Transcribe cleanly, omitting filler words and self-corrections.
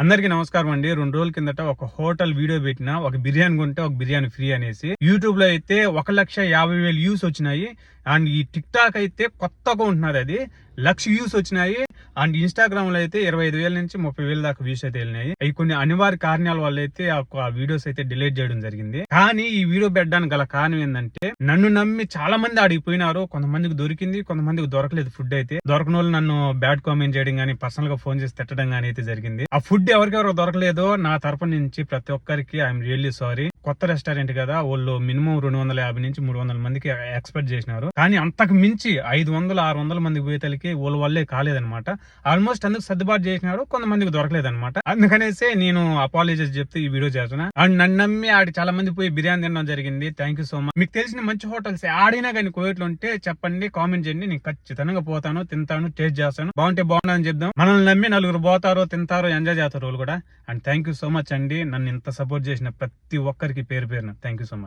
అందరికీ నమస్కారం అండి. 2 రోజుల కిందట ఒక హోటల్ వీడియో పెట్టిన, ఒక బిర్యానీ కొంటే ఒక బిర్యానీ ఫ్రీ అనేసి. యూట్యూబ్ లో అయితే 1,50,000 వ్యూస్ వచ్చినాయి. అండ్ ఈ టిక్ టాక్ అయితే కొత్తగా ఉంటున్నది, అది 1,00,000 వ్యూస్ వచ్చినాయి. అండ్ ఇన్స్టాగ్రామ్ లో అయితే 25,000 నుంచి 30,000 దాకా వ్యూస్ అయితే వెళ్ళినాయి. అవి కొన్ని అనివార్య కారణాల వల్ల అయితే ఆ వీడియోస్ అయితే డిలీట్ చేయడం జరిగింది. కానీ ఈ వీడియో పెట్టడానికి గల కారణం ఏంటంటే, నన్ను నమ్మి చాలా మంది అడిగిపోయినారు. కొంతమందికి దొరికింది, కొంతమందికి దొరకలేదు. ఫుడ్ అయితే దొరకని వాళ్ళు నన్ను బ్యాడ్ కామెంట్ చేయడం గానీ, పర్సనల్ గా ఫోన్ చేసి తిట్టడం గానీ అయితే జరిగింది. ఆ ఫుడ్ ఎవరికెవరో దొరకలేదో నా తరపు నుంచి ప్రతి ఒక్కరికి ఐఎమ్ రియల్లీ సారీ. కొత్త రెస్టారెంట్ కదా, వాళ్ళు మినిమం 250 నుంచి 300 మందికి ఎక్స్పెక్ట్ చేసినారు. కానీ అంతకు మించి 500-600 మందికి పోయేతలకి వాళ్ళ వల్లే కాలేదనమాట. ఆల్మోస్ట్ అందుకు సర్దుబాటు చేసినారు, కొంతమందికి దొరకలేదనమాట. అందుకనేసి నేను అపాలజీస్ చెప్తే ఈ వీడియో చేస్తున్నా. అండ్ నన్ను నమ్మి ఆడి చాలా మంది పోయి బిర్యానీ తినడం జరిగింది. Thank you so much. మీకు తెలిసిన మంచి హోటల్స్ ఆడినా కానీ కోవిట్లో ఉంటే చెప్పండి, కామెంట్ చేయండి. నేను ఖచ్చితంగా పోతాను, తింటాను, టేస్ట్ చేస్తాను. బాగుంటే బాగుందని చెప్దాం. మనల్ని నమ్మి నలుగురు పోతారో, తింటారో, ఎంజాయ్ చేస్తారు వాళ్ళు కూడా. And thank you so much అండి. నన్ను ఇంత సపోర్ట్ చేసిన ప్రతి ఒక్కరికి పేరు పేరున థ్యాంక్ యూ సో మచ్.